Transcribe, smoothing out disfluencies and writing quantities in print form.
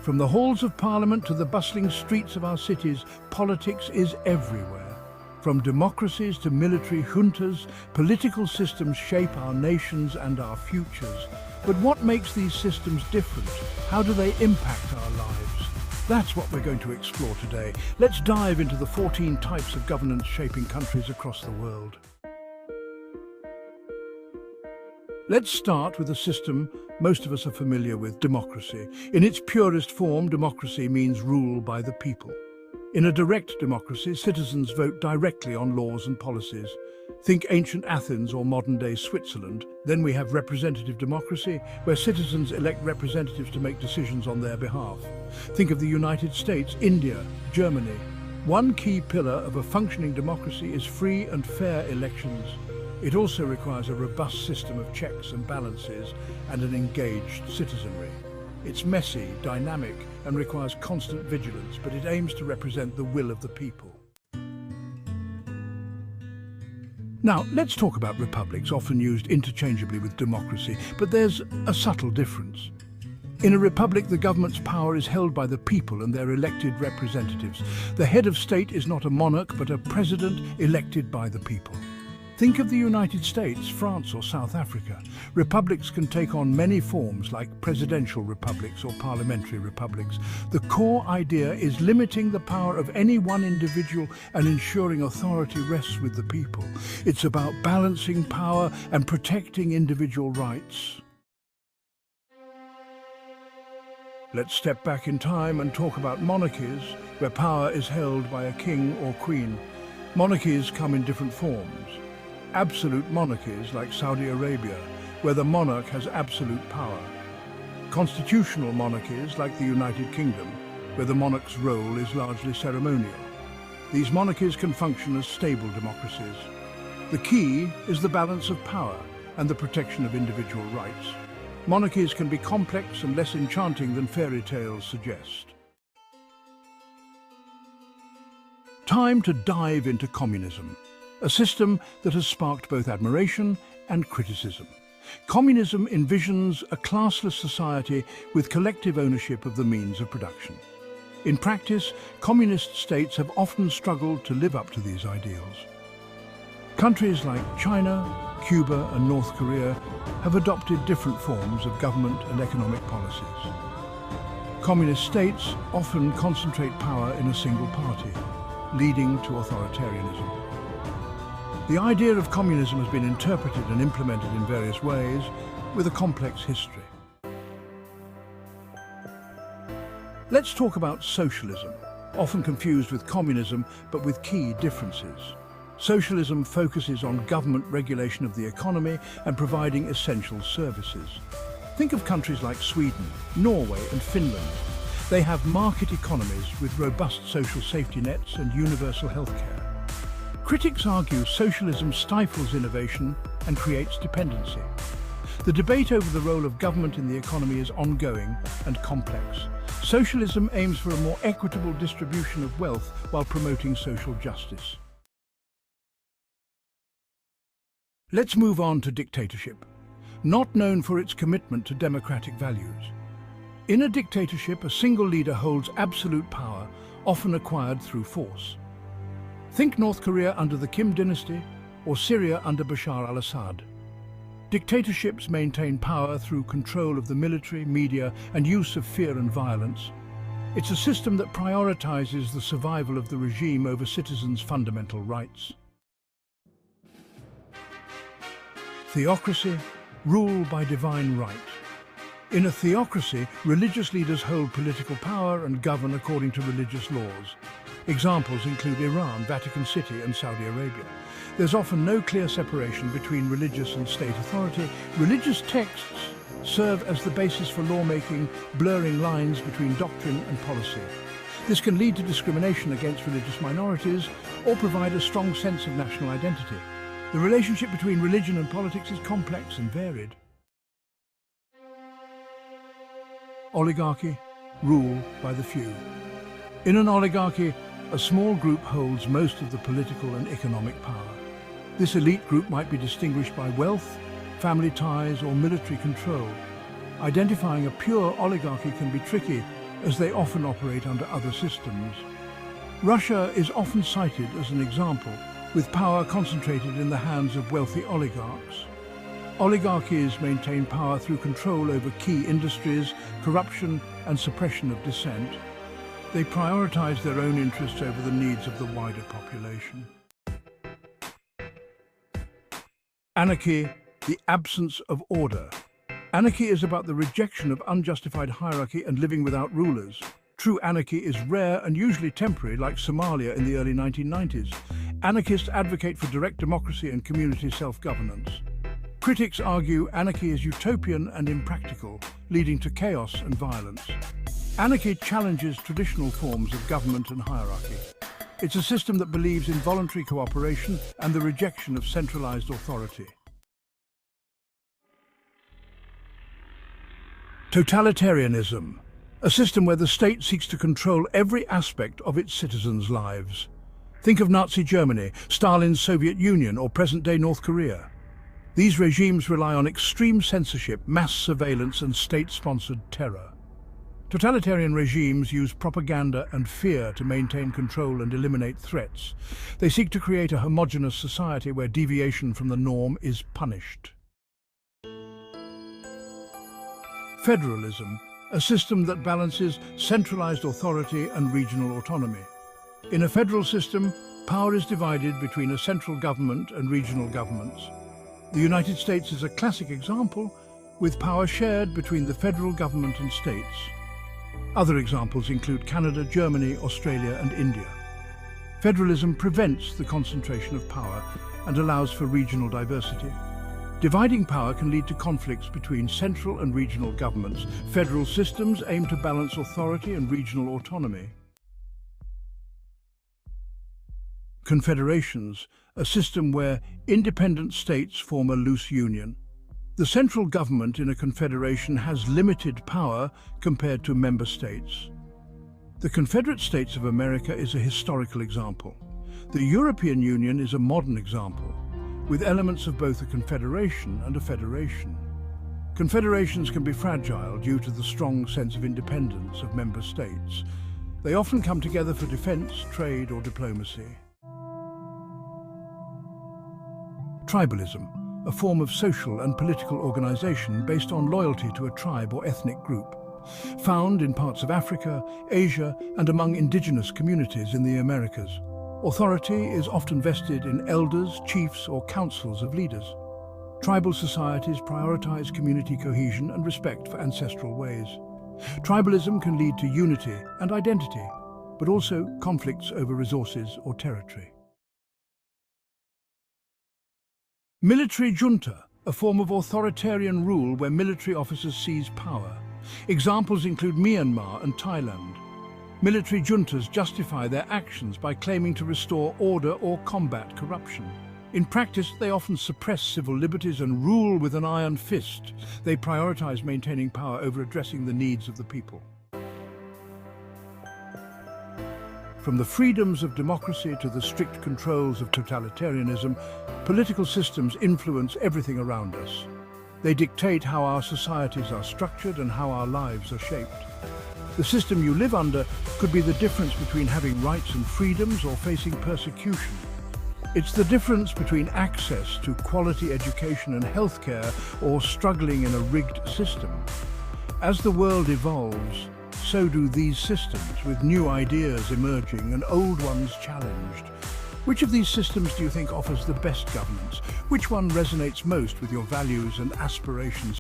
From the halls of Parliament to the bustling streets of our cities, politics is everywhere. From democracies to military juntas, political systems shape our nations and our futures. But what makes these systems different? How do they impact our lives? That's what we're going to explore today. Let's dive into the 14 types of governance shaping countries across the world. Let's start with a system most of us are familiar with, democracy. In its purest form, democracy means rule by the people. In a direct democracy, citizens vote directly on laws and policies. Think ancient Athens or modern-day Switzerland. Then we have representative democracy, where citizens elect representatives to make decisions on their behalf. Think of the United States, India, Germany. One key pillar of a functioning democracy is free and fair elections. It also requires a robust system of checks and balances and an engaged citizenry. It's messy, dynamic, and requires constant vigilance, but it aims to represent the will of the people. Now, let's talk about republics, often used interchangeably with democracy, but there's a subtle difference. In a republic, the government's power is held by the people and their elected representatives. The head of state is not a monarch, but a president elected by the people. Think of the United States, France, or South Africa. Republics can take on many forms, like presidential republics or parliamentary republics. The core idea is limiting the power of any one individual and ensuring authority rests with the people. It's about balancing power and protecting individual rights. Let's step back in time and talk about monarchies, where power is held by a king or queen. Monarchies come in different forms. Absolute monarchies like Saudi Arabia, where the monarch has absolute power. Constitutional monarchies like the United Kingdom, where the monarch's role is largely ceremonial. These monarchies can function as stable democracies. The key is the balance of power and the protection of individual rights. Monarchies can be complex and less enchanting than fairy tales suggest. Time to dive into communism, a system that has sparked both admiration and criticism. Communism envisions a classless society with collective ownership of the means of production. In practice, communist states have often struggled to live up to these ideals. Countries like China, Cuba, and North Korea have adopted different forms of government and economic policies. Communist states often concentrate power in a single party, leading to authoritarianism. The idea of communism has been interpreted and implemented in various ways, with a complex history. Let's talk about socialism, often confused with communism, but with key differences. Socialism focuses on government regulation of the economy and providing essential services. Think of countries like Sweden, Norway, and Finland. They have market economies with robust social safety nets and universal healthcare. Critics argue socialism stifles innovation and creates dependency. The debate over the role of government in the economy is ongoing and complex. Socialism aims for a more equitable distribution of wealth while promoting social justice. Let's move on to dictatorship, not known for its commitment to democratic values. In a dictatorship, a single leader holds absolute power, often acquired through force. Think North Korea under the Kim dynasty or Syria under Bashar al-Assad. Dictatorships maintain power through control of the military, media, and use of fear and violence. It's a system that prioritizes the survival of the regime over citizens' fundamental rights. Theocracy, rule by divine right. In a theocracy, religious leaders hold political power and govern according to religious laws. Examples include Iran, Vatican City, and Saudi Arabia. There's often no clear separation between religious and state authority. Religious texts serve as the basis for lawmaking, blurring lines between doctrine and policy. This can lead to discrimination against religious minorities or provide a strong sense of national identity. The relationship between religion and politics is complex and varied. Oligarchy, rule by the few. In an oligarchy, a small group holds most of the political and economic power. This elite group might be distinguished by wealth, family ties, or military control. Identifying a pure oligarchy can be tricky, as they often operate under other systems. Russia is often cited as an example, with power concentrated in the hands of wealthy oligarchs. Oligarchies maintain power through control over key industries, corruption, and suppression of dissent. They prioritize their own interests over the needs of the wider population. Anarchy, the absence of order. Anarchy is about the rejection of unjustified hierarchy and living without rulers. True anarchy is rare and usually temporary, like Somalia in the early 1990s. Anarchists advocate for direct democracy and community self-governance. Critics argue anarchy is utopian and impractical, leading to chaos and violence. Anarchy challenges traditional forms of government and hierarchy. It's a system that believes in voluntary cooperation and the rejection of centralized authority. Totalitarianism, a system where the state seeks to control every aspect of its citizens' lives. Think of Nazi Germany, Stalin's Soviet Union, or present-day North Korea. These regimes rely on extreme censorship, mass surveillance, and state-sponsored terror. Totalitarian regimes use propaganda and fear to maintain control and eliminate threats. They seek to create a homogeneous society where deviation from the norm is punished. Federalism, a system that balances centralized authority and regional autonomy. In a federal system, power is divided between a central government and regional governments. The United States is a classic example, with power shared between the federal government and states. Other examples include Canada, Germany, Australia, and India. Federalism prevents the concentration of power and allows for regional diversity. Dividing power can lead to conflicts between central and regional governments. Federal systems aim to balance authority and regional autonomy. Confederations, a system where independent states form a loose union. The central government in a confederation has limited power compared to member states. The Confederate States of America is a historical example. The European Union is a modern example, with elements of both a confederation and a federation. Confederations can be fragile due to the strong sense of independence of member states. They often come together for defense, trade, or diplomacy. Tribalism, a form of social and political organization based on loyalty to a tribe or ethnic group, found in parts of Africa, Asia, and among indigenous communities in the Americas. Authority is often vested in elders, chiefs, or councils of leaders. Tribal societies prioritize community cohesion and respect for ancestral ways. Tribalism can lead to unity and identity, but also conflicts over resources or territory. Military junta, a form of authoritarian rule where military officers seize power. Examples include Myanmar and Thailand. Military juntas justify their actions by claiming to restore order or combat corruption. In practice, they often suppress civil liberties and rule with an iron fist. They prioritize maintaining power over addressing the needs of the people. From the freedoms of democracy to the strict controls of totalitarianism, political systems influence everything around us. They dictate how our societies are structured and how our lives are shaped. The system you live under could be the difference between having rights and freedoms or facing persecution. It's the difference between access to quality education and healthcare or struggling in a rigged system. As the world evolves, so do these systems, with new ideas emerging and old ones challenged. Which of these systems do you think offers the best governance? Which one resonates most with your values and aspirations?